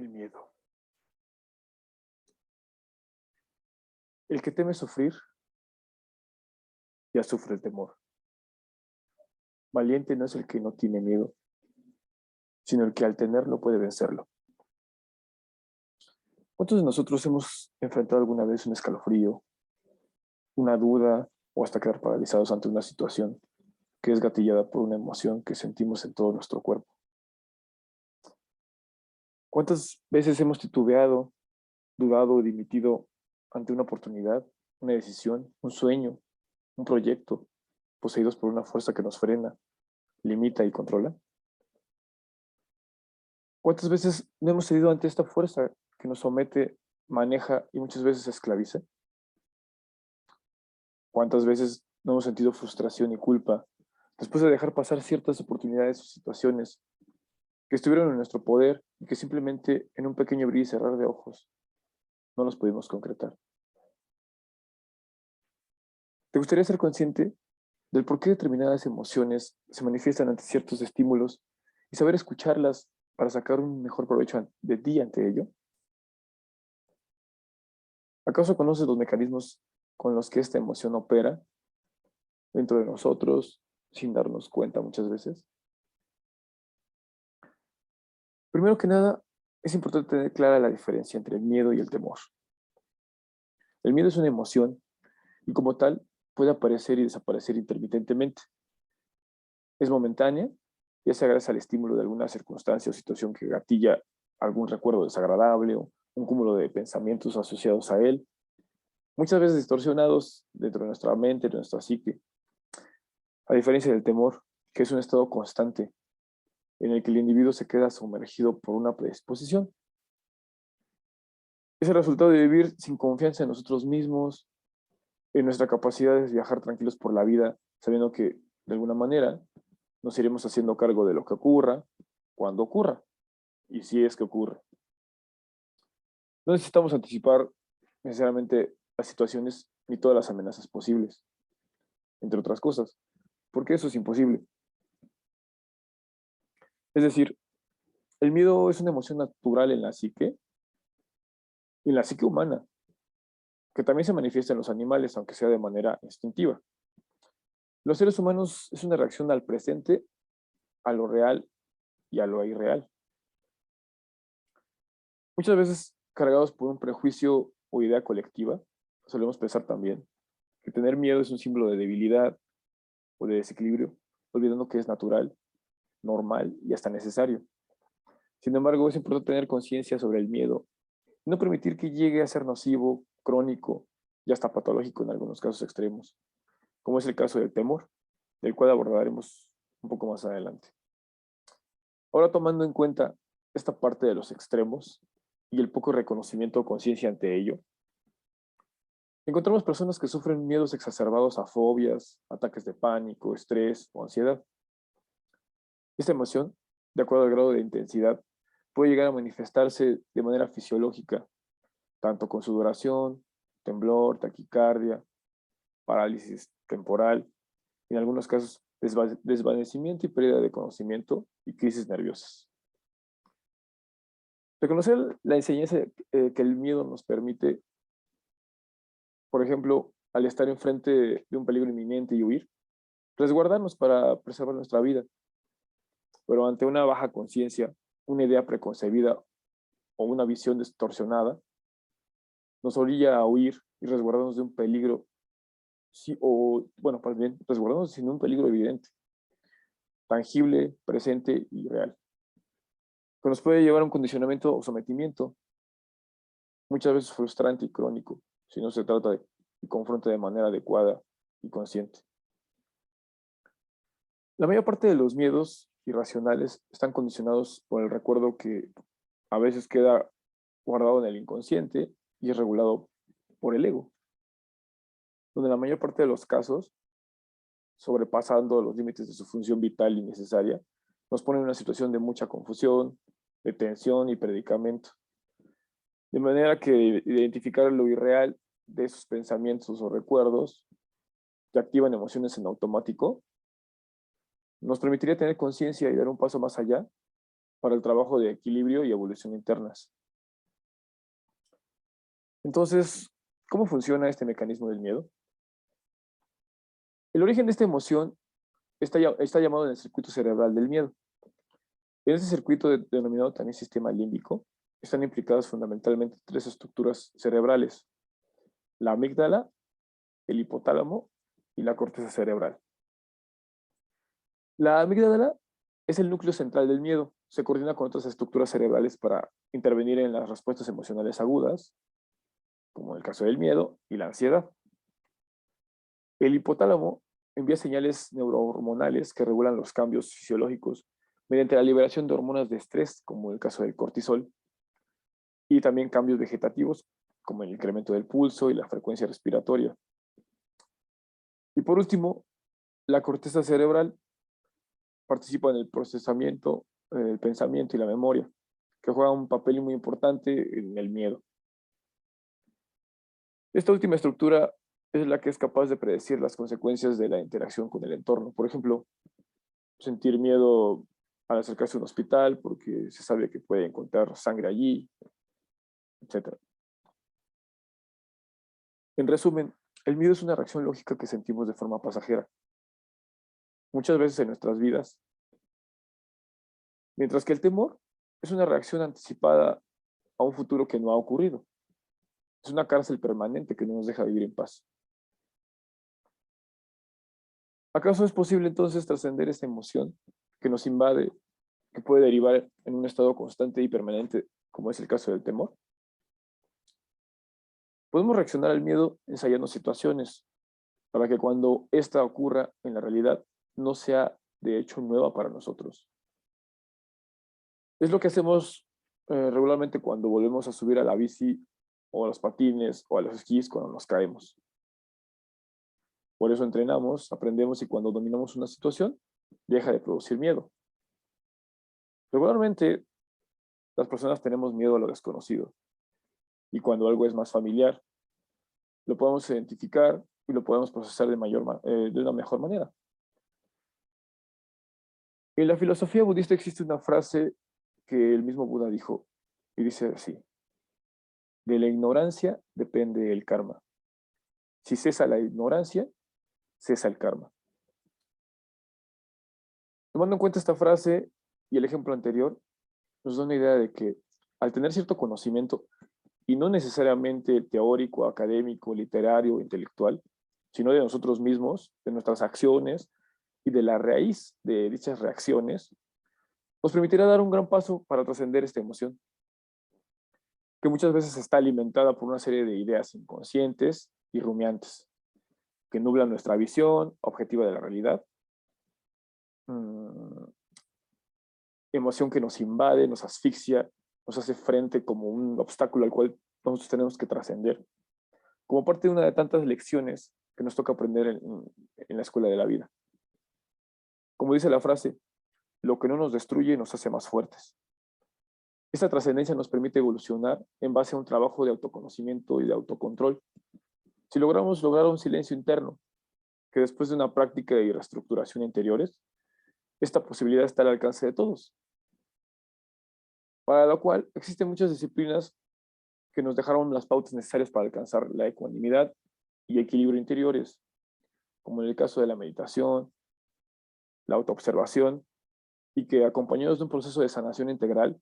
El miedo. El que teme sufrir, ya sufre el temor. Valiente no es el que no tiene miedo, sino el que al tenerlo puede vencerlo. ¿Cuántos de nosotros hemos enfrentado alguna vez un escalofrío, una duda o hasta quedar paralizados ante una situación que es gatillada por una emoción que sentimos en todo nuestro cuerpo? ¿Cuántas veces hemos titubeado, dudado o dimitido ante una oportunidad, una decisión, un sueño, un proyecto, poseídos por una fuerza que nos frena, limita y controla? ¿Cuántas veces no hemos cedido ante esta fuerza que nos somete, maneja y muchas veces esclaviza? ¿Cuántas veces no hemos sentido frustración y culpa después de dejar pasar ciertas oportunidades o situaciones que estuvieron en nuestro poder y que simplemente en un pequeño abrir y cerrar de ojos no los pudimos concretar? ¿Te gustaría ser consciente del por qué determinadas emociones se manifiestan ante ciertos estímulos y saber escucharlas para sacar un mejor provecho de ti ante ello? ¿Acaso conoces los mecanismos con los que esta emoción opera dentro de nosotros sin darnos cuenta muchas veces? Primero que nada, es importante tener clara la diferencia entre el miedo y el temor. El miedo es una emoción y como tal puede aparecer y desaparecer intermitentemente. Es momentánea, ya sea gracias al estímulo de alguna circunstancia o situación que gatilla algún recuerdo desagradable o un cúmulo de pensamientos asociados a él, muchas veces distorsionados dentro de nuestra mente, de nuestra psique, a diferencia del temor, que es un estado constante en el que el individuo se queda sumergido por una predisposición. Es el resultado de vivir sin confianza en nosotros mismos, en nuestra capacidad de viajar tranquilos por la vida, sabiendo que, de alguna manera, nos iremos haciendo cargo de lo que ocurra, cuando ocurra, y si es que ocurre. No necesitamos anticipar necesariamente las situaciones ni todas las amenazas posibles, entre otras cosas, porque eso es imposible. Es decir, el miedo es una emoción natural en la psique humana, que también se manifiesta en los animales, aunque sea de manera instintiva. Los seres humanos es una reacción al presente, a lo real y a lo irreal. Muchas veces, cargados por un prejuicio o idea colectiva, solemos pensar también que tener miedo es un símbolo de debilidad o de desequilibrio, olvidando que es natural, normal y hasta necesario. Sin embargo, es importante tener conciencia sobre el miedo y no permitir que llegue a ser nocivo, crónico y hasta patológico en algunos casos extremos, como es el caso del temor, del cual abordaremos un poco más adelante. Ahora, tomando en cuenta esta parte de los extremos y el poco reconocimiento o conciencia ante ello, encontramos personas que sufren miedos exacerbados a fobias, ataques de pánico, estrés o ansiedad. Esta emoción, de acuerdo al grado de intensidad, puede llegar a manifestarse de manera fisiológica, tanto con sudoración, temblor, taquicardia, parálisis temporal, en algunos casos desvanecimiento y pérdida de conocimiento y crisis nerviosas. Reconocer la enseñanza que el miedo nos permite, por ejemplo, al estar enfrente de un peligro inminente y huir, resguardarnos para preservar nuestra vida, pero ante una baja conciencia, una idea preconcebida o una visión distorsionada, nos orilla a huir y resguardarnos de un peligro, sí, o, bueno, más bien, resguardarnos sin un peligro evidente, tangible, presente y real, que nos puede llevar a un condicionamiento o sometimiento, muchas veces frustrante y crónico, si no se trata de confronte de manera adecuada y consciente. La mayor parte de los miedos irracionales están condicionados por el recuerdo que a veces queda guardado en el inconsciente y es regulado por el ego, donde en la mayor parte de los casos, sobrepasando los límites de su función vital y necesaria, nos pone en una situación de mucha confusión, de tensión y predicamento. De manera que identificar lo irreal de esos pensamientos o recuerdos que activan emociones en automático nos permitiría tener conciencia y dar un paso más allá para el trabajo de equilibrio y evolución internas. Entonces, ¿cómo funciona este mecanismo del miedo? El origen de esta emoción está llamado en el circuito cerebral del miedo. En este circuito denominado también sistema límbico, están implicadas fundamentalmente tres estructuras cerebrales: la amígdala, el hipotálamo y la corteza cerebral. La amígdala es el núcleo central del miedo. Se coordina con otras estructuras cerebrales para intervenir en las respuestas emocionales agudas, como en el caso del miedo y la ansiedad. El hipotálamo envía señales neurohormonales que regulan los cambios fisiológicos mediante la liberación de hormonas de estrés, como en el caso del cortisol, y también cambios vegetativos, como el incremento del pulso y la frecuencia respiratoria. Y por último, la corteza cerebral participa en el procesamiento, el pensamiento y la memoria, que juega un papel muy importante en el miedo. Esta última estructura es la que es capaz de predecir las consecuencias de la interacción con el entorno. Por ejemplo, sentir miedo al acercarse a un hospital porque se sabe que puede encontrar sangre allí, etc. En resumen, el miedo es una reacción lógica que sentimos de forma pasajera, muchas veces en nuestras vidas, mientras que el temor es una reacción anticipada a un futuro que no ha ocurrido. Es una cárcel permanente que no nos deja vivir en paz. ¿Acaso es posible entonces trascender esta emoción que nos invade, que puede derivar en un estado constante y permanente, como es el caso del temor? Podemos reaccionar al miedo ensayando situaciones para que cuando ésta ocurra en la realidad no sea de hecho nueva para nosotros. Es lo que hacemos regularmente cuando volvemos a subir a la bici o a los patines o a los esquís cuando nos caemos. Por eso entrenamos, aprendemos y cuando dominamos una situación, deja de producir miedo. Regularmente las personas tenemos miedo a lo desconocido y cuando algo es más familiar, lo podemos identificar y lo podemos procesar de una mejor manera. En la filosofía budista existe una frase que el mismo Buda dijo y dice así: de la ignorancia depende el karma. Si cesa la ignorancia, cesa el karma. Tomando en cuenta esta frase y el ejemplo anterior, nos da una idea de que al tener cierto conocimiento, y no necesariamente teórico, académico, literario o intelectual, sino de nosotros mismos, de nuestras acciones y de la raíz de dichas reacciones, nos permitirá dar un gran paso para trascender esta emoción, que muchas veces está alimentada por una serie de ideas inconscientes y rumiantes, que nublan nuestra visión objetiva de la realidad, emoción que nos invade, nos asfixia, nos hace frente como un obstáculo al cual nosotros tenemos que trascender, como parte de una de tantas lecciones que nos toca aprender en la escuela de la vida. Como dice la frase, lo que no nos destruye nos hace más fuertes. Esta trascendencia nos permite evolucionar en base a un trabajo de autoconocimiento y de autocontrol. Si logramos lograr un silencio interno, que después de una práctica y reestructuración interiores, esta posibilidad está al alcance de todos, para lo cual existen muchas disciplinas que nos dejaron las pautas necesarias para alcanzar la ecuanimidad y equilibrio interiores, como en el caso de la meditación, la autoobservación, y que acompañados de un proceso de sanación integral,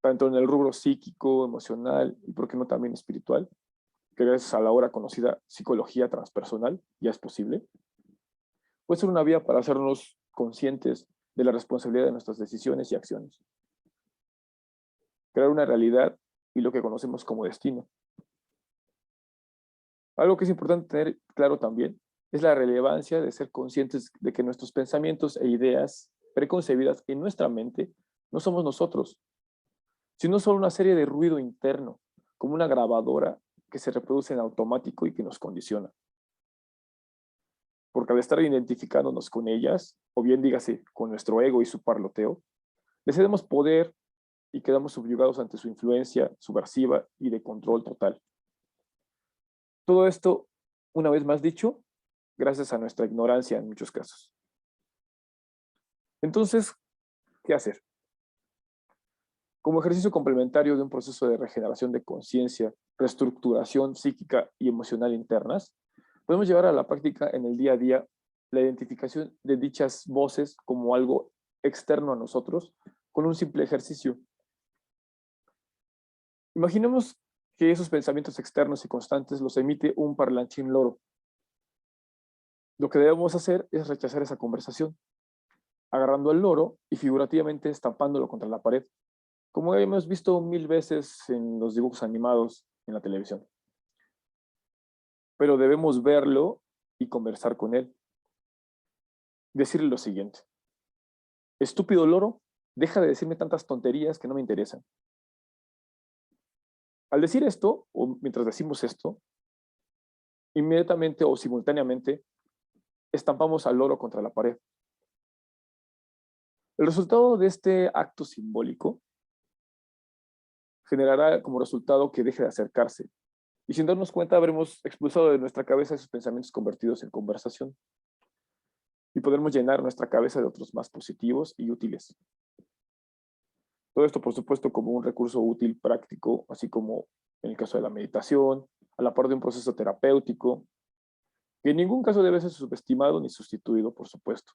tanto en el rubro psíquico, emocional y por qué no también espiritual, que gracias a la ahora conocida psicología transpersonal ya es posible, puede ser una vía para hacernos conscientes de la responsabilidad de nuestras decisiones y acciones. Crear una realidad y lo que conocemos como destino. Algo que es importante tener claro también es la relevancia de ser conscientes de que nuestros pensamientos e ideas preconcebidas en nuestra mente no somos nosotros, sino solo una serie de ruido interno, como una grabadora que se reproduce en automático y que nos condiciona. Porque al estar identificándonos con ellas, o bien dígase, con nuestro ego y su parloteo, le cedemos poder y quedamos subyugados ante su influencia subversiva y de control total. Todo esto, una vez más dicho, gracias a nuestra ignorancia en muchos casos. Entonces, ¿qué hacer? Como ejercicio complementario de un proceso de regeneración de conciencia, reestructuración psíquica y emocional internas, podemos llevar a la práctica en el día a día la identificación de dichas voces como algo externo a nosotros con un simple ejercicio. Imaginemos que esos pensamientos externos y constantes los emite un parlanchín loro. Lo que debemos hacer es rechazar esa conversación, agarrando al loro y figurativamente estampándolo contra la pared, como hemos visto 1000 veces en los dibujos animados en la televisión. Pero debemos verlo y conversar con él. Decirle lo siguiente: estúpido loro, deja de decirme tantas tonterías que no me interesan. Al decir esto, o mientras decimos esto, inmediatamente o simultáneamente estampamos al loro contra la pared. El resultado de este acto simbólico generará como resultado que deje de acercarse, y sin darnos cuenta habremos expulsado de nuestra cabeza esos pensamientos convertidos en conversación, y podremos llenar nuestra cabeza de otros más positivos y útiles. Todo esto, por supuesto, como un recurso útil, práctico, así como en el caso de la meditación, a la par de un proceso terapéutico, que en ningún caso debe ser subestimado ni sustituido, por supuesto,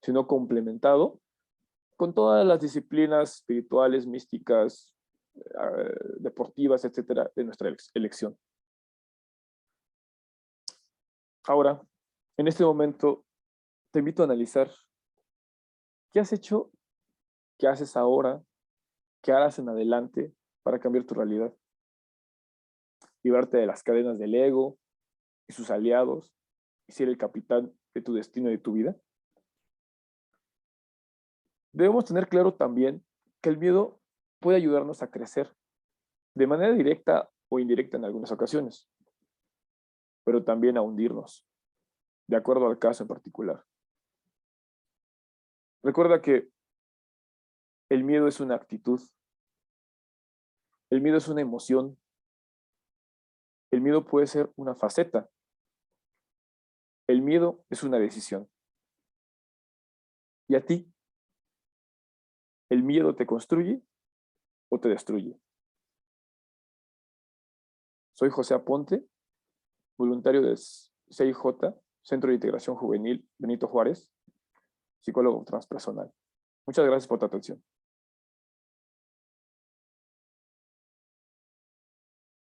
sino complementado con todas las disciplinas espirituales, místicas, deportivas, etcétera, de nuestra elección. Ahora, en este momento, te invito a analizar qué has hecho, qué haces ahora, qué harás en adelante para cambiar tu realidad, librarte de las cadenas del ego y sus aliados y ser el capitán de tu destino y de tu vida. Debemos tener claro también que el miedo puede ayudarnos a crecer de manera directa o indirecta en algunas ocasiones, pero también a hundirnos, de acuerdo al caso en particular. Recuerda que el miedo es una actitud, el miedo es una emoción, el miedo puede ser una faceta, el miedo es una decisión. ¿Y a ti? ¿El miedo te construye o te destruye? Soy José Aponte, voluntario del CIJ, Centro de Integración Juvenil Benito Juárez, psicólogo transpersonal. Muchas gracias por tu atención.